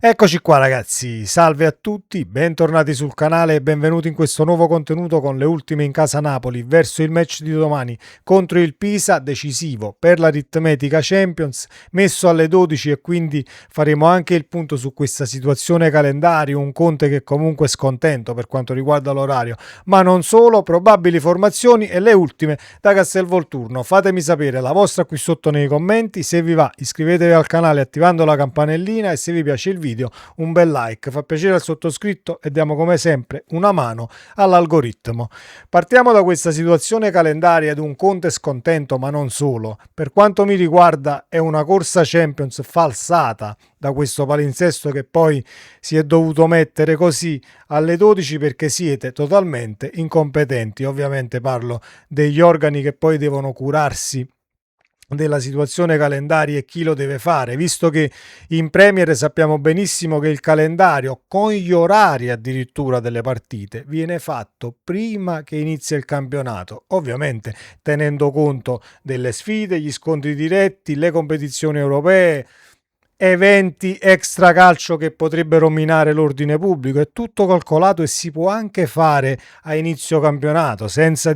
Eccoci qua ragazzi, salve a tutti, bentornati sul canale e benvenuti in questo nuovo contenuto con le ultime in casa Napoli verso il match di domani contro il Pisa, decisivo per l'aritmetica Champions, messo alle 12 e quindi faremo anche il punto su questa situazione calendario, un Conte che comunque è scontento per quanto riguarda l'orario, ma non solo, probabili formazioni e le ultime da Castelvolturno. Fatemi sapere la vostra qui sotto nei commenti, se vi va iscrivetevi al canale attivando la campanellina e se vi piace il video un bel like, fa piacere al sottoscritto e diamo come sempre una mano all'algoritmo. Partiamo da questa situazione calendaria di un Conte scontento, ma non solo. Per quanto mi riguarda è una corsa Champions falsata da questo palinsesto che poi si è dovuto mettere così alle 12 perché siete totalmente incompetenti. Ovviamente parlo degli organi che poi devono curarsi della situazione calendaria e chi lo deve fare, visto che in Premier sappiamo benissimo che il calendario con gli orari addirittura delle partite viene fatto prima che inizia il campionato, ovviamente tenendo conto delle sfide, gli scontri diretti, le competizioni europee, eventi extra calcio che potrebbero minare l'ordine pubblico. È tutto calcolato e si può anche fare a inizio campionato senza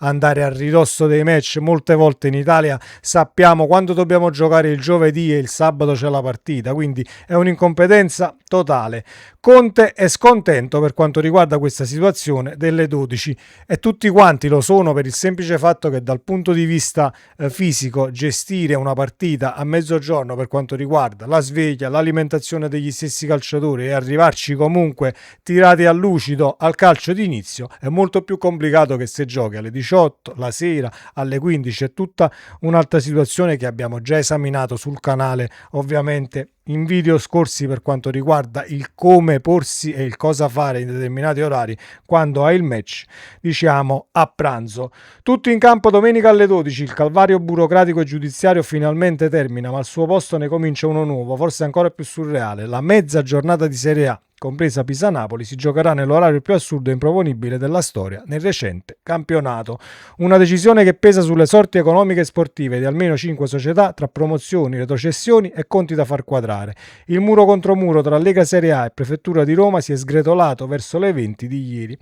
andare a ridosso dei match. Molte volte in Italia sappiamo quando dobbiamo giocare il giovedì e il sabato c'è la partita, quindi è un'incompetenza totale. Conte è scontento per quanto riguarda questa situazione delle 12 e tutti quanti lo sono per il semplice fatto che dal punto di vista fisico gestire una partita a mezzogiorno per quanto riguarda la sveglia, l'alimentazione degli stessi calciatori e arrivarci comunque tirati a lucido al calcio di inizio è molto più complicato che se giochi alle 18, la sera, alle 15. È tutta un'altra situazione che abbiamo già esaminato sul canale, ovviamente in video scorsi, per quanto riguarda il come porsi e il cosa fare in determinati orari quando hai il match, diciamo a pranzo. Tutti in campo domenica alle 12, il calvario burocratico e giudiziario finalmente termina, ma al suo posto ne comincia uno nuovo, forse ancora più surreale. La mezza giornata di Serie A, compresa Pisa-Napoli, si giocherà nell'orario più assurdo e improponibile della storia nel recente campionato. Una decisione che pesa sulle sorti economiche e sportive di almeno 5 società tra promozioni, retrocessioni e conti da far quadrare. Il muro contro muro tra Lega Serie A e Prefettura di Roma si è sgretolato verso le 20 di ieri.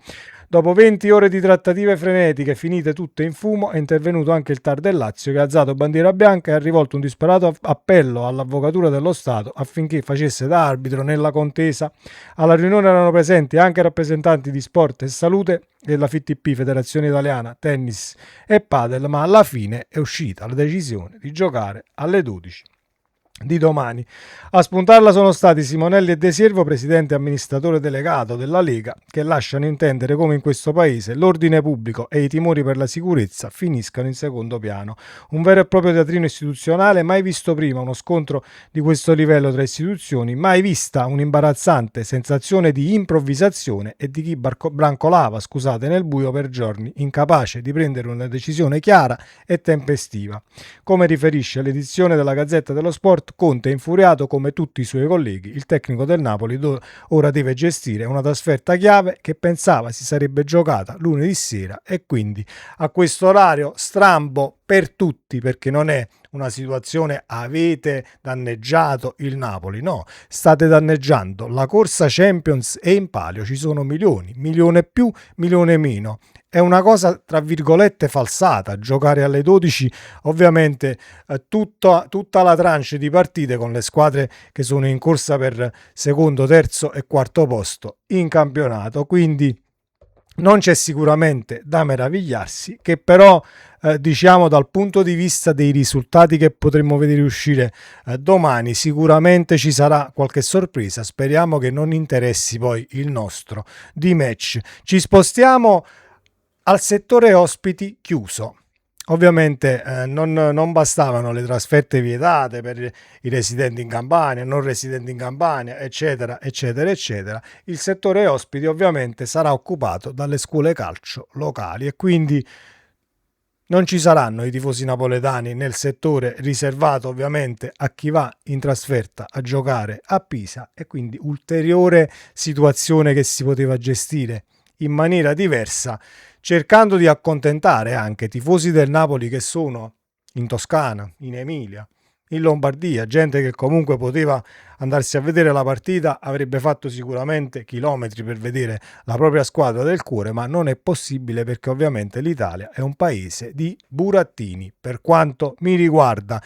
Dopo 20 ore di trattative frenetiche finite tutte in fumo, è intervenuto anche il TAR del Lazio che ha alzato bandiera bianca e ha rivolto un disperato appello all'Avvocatura dello Stato affinché facesse da arbitro nella contesa. Alla riunione erano presenti anche rappresentanti di Sport e Salute della FITP, Federazione Italiana Tennis e Padel, ma alla fine è uscita la decisione di giocare alle 12 di domani. A spuntarla sono stati Simonelli e De Siervo, presidente e amministratore delegato della Lega, che lasciano intendere come in questo paese l'ordine pubblico e i timori per la sicurezza finiscano in secondo piano. Un vero e proprio teatrino istituzionale, mai visto prima uno scontro di questo livello tra istituzioni, mai vista un'imbarazzante sensazione di improvvisazione e di chi brancolava, nel buio per giorni, incapace di prendere una decisione chiara e tempestiva. Come riferisce l'edizione della Gazzetta dello Sport, Conte è infuriato come tutti i suoi colleghi. Il tecnico del Napoli ora deve gestire una trasferta chiave che pensava si sarebbe giocata lunedì sera e quindi a questo orario strambo per tutti, perché non è una situazione avete danneggiato il Napoli, no, state danneggiando la corsa Champions e in palio ci sono milioni, milione più, milione meno. È una cosa tra virgolette falsata giocare alle 12, ovviamente tutta la tranche di partite con le squadre che sono in corsa per secondo, terzo e quarto posto in campionato, quindi non c'è sicuramente da meravigliarsi, che però dal punto di vista dei risultati che potremmo vedere uscire domani sicuramente ci sarà qualche sorpresa. Speriamo che non interessi poi il nostro di match. Ci spostiamo al settore ospiti chiuso. Ovviamente non bastavano le trasferte vietate per i residenti in Campania, non residenti in Campania, eccetera, eccetera, eccetera. Il settore ospiti ovviamente sarà occupato dalle scuole calcio locali e quindi non ci saranno i tifosi napoletani nel settore riservato ovviamente a chi va in trasferta a giocare a Pisa, e quindi ulteriore situazione che si poteva gestire in maniera diversa, cercando di accontentare anche tifosi del Napoli che sono in Toscana, in Emilia, in Lombardia, gente che comunque poteva andarsi a vedere la partita, avrebbe fatto sicuramente chilometri per vedere la propria squadra del cuore, ma non è possibile perché ovviamente l'Italia è un paese di burattini, per quanto mi riguarda.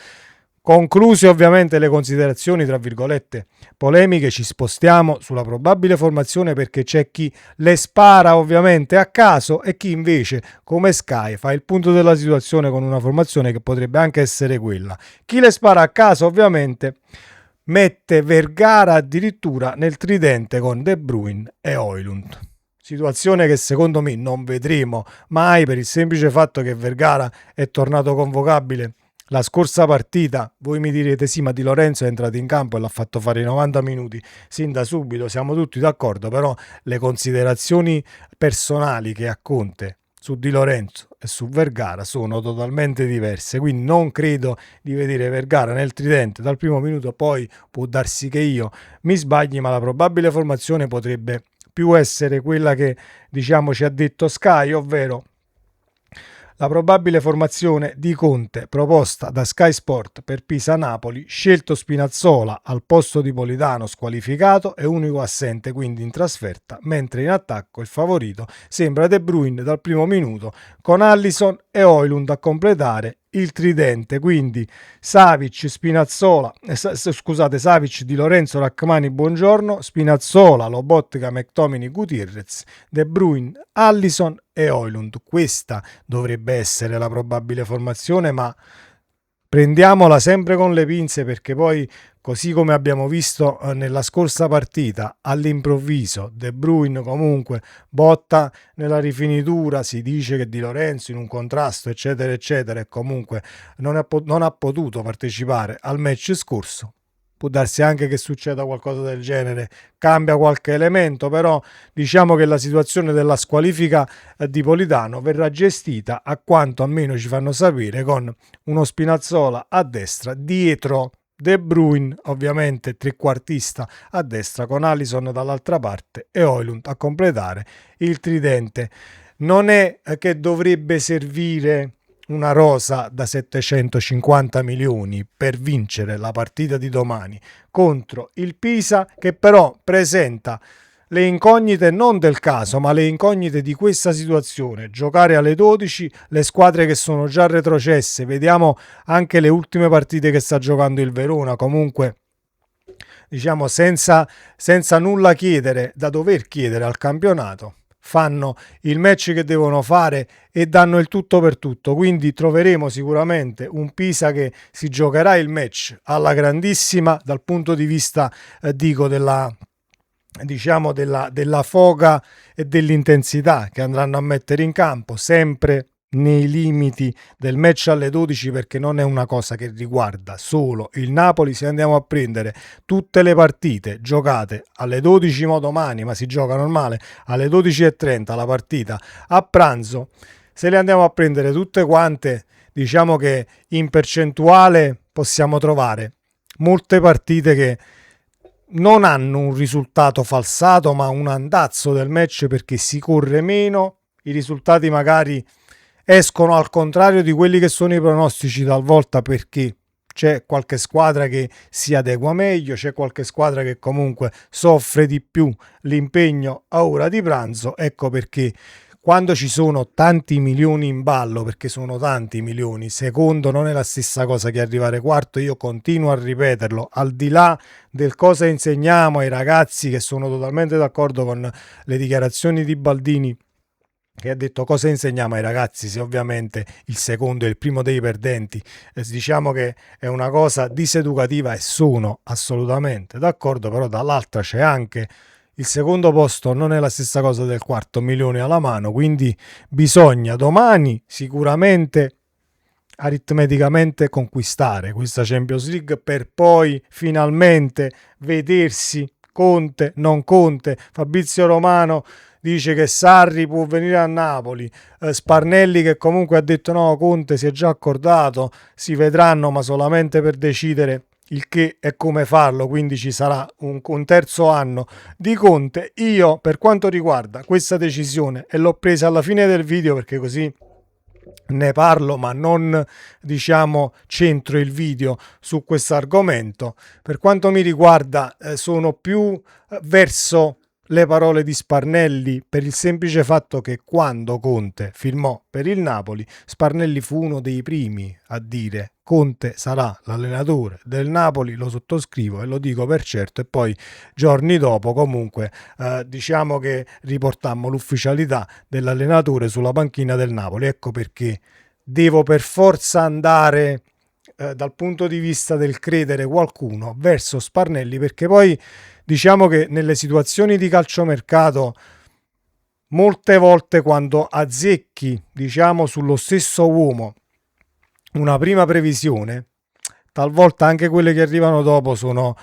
Concluse ovviamente le considerazioni, tra virgolette, polemiche, ci spostiamo sulla probabile formazione perché c'è chi le spara ovviamente a caso e chi invece, come Sky, fa il punto della situazione con una formazione che potrebbe anche essere quella. Chi le spara a caso ovviamente mette Vergara addirittura nel tridente con De Bruyne e Højlund. Situazione che secondo me non vedremo mai per il semplice fatto che Vergara è tornato convocabile la scorsa partita. Voi mi direte sì, ma Di Lorenzo è entrato in campo e l'ha fatto fare i 90 minuti sin da subito, siamo tutti d'accordo, però le considerazioni personali che ha Conte su Di Lorenzo e su Vergara sono totalmente diverse, quindi non credo di vedere Vergara nel tridente dal primo minuto. Poi può darsi che io mi sbagli, ma la probabile formazione potrebbe più essere quella che diciamo ci ha detto Sky, ovvero la probabile formazione di Conte proposta da Sky Sport per Pisa-Napoli, scelto Spinazzola al posto di Politano squalificato e unico assente quindi in trasferta, mentre in attacco il favorito sembra De Bruyne dal primo minuto, con Alisson e Højlund a completare il tridente, quindi Savic, Spinazzola, Savic, Di Lorenzo, Rachmani, Buongiorno, Spinazzola, Lobotka, McTominay, Gutierrez, De Bruyne, Alisson e Højlund. Questa dovrebbe essere la probabile formazione, ma prendiamola sempre con le pinze perché poi, così come abbiamo visto nella scorsa partita, all'improvviso De Bruyne comunque botta nella rifinitura, si dice che Di Lorenzo in un contrasto eccetera eccetera e comunque non ha potuto partecipare al match scorso. Può darsi anche che succeda qualcosa del genere, cambia qualche elemento, però diciamo che la situazione della squalifica di Politano verrà gestita, a quanto almeno ci fanno sapere, con uno Spinazzola a destra, dietro De Bruyne, ovviamente trequartista a destra, con Alisson dall'altra parte e Højlund a completare il tridente. Non è che dovrebbe servire una rosa da 750 milioni per vincere la partita di domani contro il Pisa, che però presenta le incognite non del caso, ma le incognite di questa situazione. Giocare alle 12, le squadre che sono già retrocesse, vediamo anche le ultime partite che sta giocando il Verona, comunque diciamo senza nulla chiedere, da dover chiedere al campionato, fanno il match che devono fare e danno il tutto per tutto. Quindi troveremo sicuramente un Pisa che si giocherà il match alla grandissima dal punto di vista della foga e dell'intensità che andranno a mettere in campo, sempre nei limiti del match alle 12, perché non è una cosa che riguarda solo il Napoli. Se andiamo a prendere tutte le partite giocate alle 12 domani, ma si gioca normale alle 12:30 la partita a pranzo, se le andiamo a prendere tutte quante, diciamo che in percentuale possiamo trovare molte partite che non hanno un risultato falsato, ma un andazzo del match, perché si corre meno, i risultati magari escono al contrario di quelli che sono i pronostici talvolta, perché c'è qualche squadra che si adegua meglio, c'è qualche squadra che comunque soffre di più l'impegno a ora di pranzo. Ecco perché quando ci sono tanti milioni in ballo, perché sono tanti milioni, secondo non è la stessa cosa che arrivare quarto. Io continuo a ripeterlo, al di là del cosa insegniamo ai ragazzi, che sono totalmente d'accordo con le dichiarazioni di Baldini, che ha detto cosa insegniamo ai ragazzi se ovviamente il secondo è il primo dei perdenti. Diciamo che è una cosa diseducativa e sono assolutamente d'accordo, però dall'altra c'è anche il secondo posto, non è la stessa cosa del quarto, milioni alla mano, quindi bisogna domani sicuramente aritmeticamente conquistare questa Champions League per poi finalmente vedersi Conte, non Conte. Fabrizio Romano dice che Sarri può venire a Napoli, Sparnelli che comunque ha detto no, Conte si è già accordato, si vedranno ma solamente per decidere il che e come farlo, quindi ci sarà un terzo anno di Conte. Io per quanto riguarda questa decisione, e l'ho presa alla fine del video perché così ne parlo, ma non diciamo centro il video su questo argomento. Per quanto mi riguarda, sono più verso le parole di Sparnelli, per il semplice fatto che quando Conte firmò per il Napoli, Sparnelli fu uno dei primi a dire: Conte sarà l'allenatore del Napoli, lo sottoscrivo e lo dico per certo. E poi giorni dopo comunque diciamo che riportammo l'ufficialità dell'allenatore sulla panchina del Napoli. Ecco perché devo per forza andare dal punto di vista del credere qualcuno verso Sparnelli, perché poi diciamo che nelle situazioni di calciomercato molte volte quando azzecchi diciamo sullo stesso uomo una prima previsione, talvolta anche quelle che arrivano dopo sono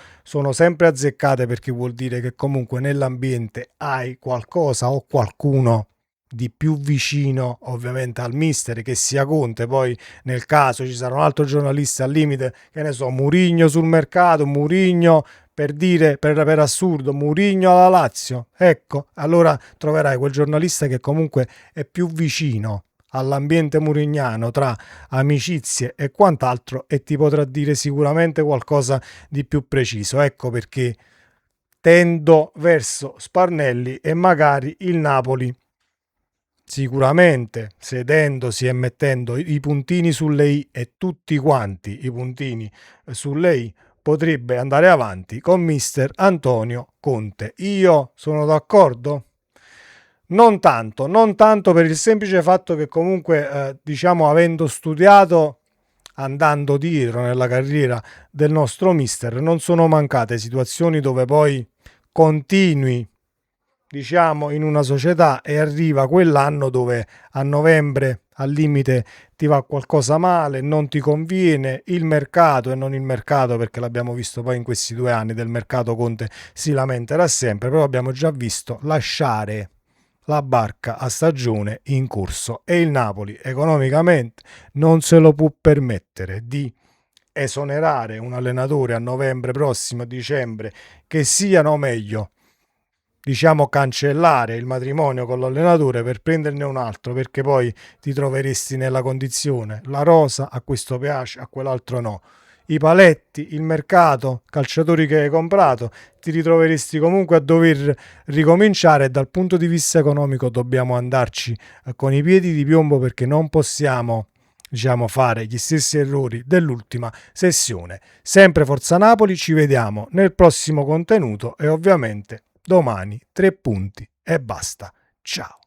sempre azzeccate, perché vuol dire che comunque nell'ambiente hai qualcosa o qualcuno di più vicino ovviamente al mister, che sia Conte. Poi nel caso ci sarà un altro giornalista al limite, che ne so, Mourinho sul mercato, Mourinho per dire, per assurdo, Mourinho alla Lazio, ecco, allora troverai quel giornalista che comunque è più vicino all'ambiente murignano tra amicizie e quant'altro, e ti potrà dire sicuramente qualcosa di più preciso. Ecco perché tendo verso Sparnelli, e magari il Napoli sicuramente sedendosi e mettendo i puntini sulle i, e tutti quanti i puntini sulle i, potrebbe andare avanti con mister Antonio Conte. Io sono d'accordo? Non tanto per il semplice fatto che comunque diciamo, avendo studiato, andando dietro nella carriera del nostro mister, non sono mancate situazioni dove poi continui diciamo in una società e arriva quell'anno dove a novembre al limite ti va qualcosa male, non ti conviene, il mercato, e non il mercato perché l'abbiamo visto poi in questi 2 anni, del mercato Conte si lamenterà sempre, però abbiamo già visto lasciare la barca a stagione in corso, e il Napoli economicamente non se lo può permettere di esonerare un allenatore a novembre prossimo, a dicembre, che siano meglio diciamo cancellare il matrimonio con l'allenatore per prenderne un altro, perché poi ti troveresti nella condizione: la rosa a questo piace, a quell'altro no, i paletti, il mercato, calciatori che hai comprato, ti ritroveresti comunque a dover ricominciare. E dal punto di vista economico dobbiamo andarci con i piedi di piombo, perché non possiamo diciamo fare gli stessi errori dell'ultima sessione. Sempre Forza Napoli, ci vediamo nel prossimo contenuto e ovviamente domani 3 punti e basta. Ciao.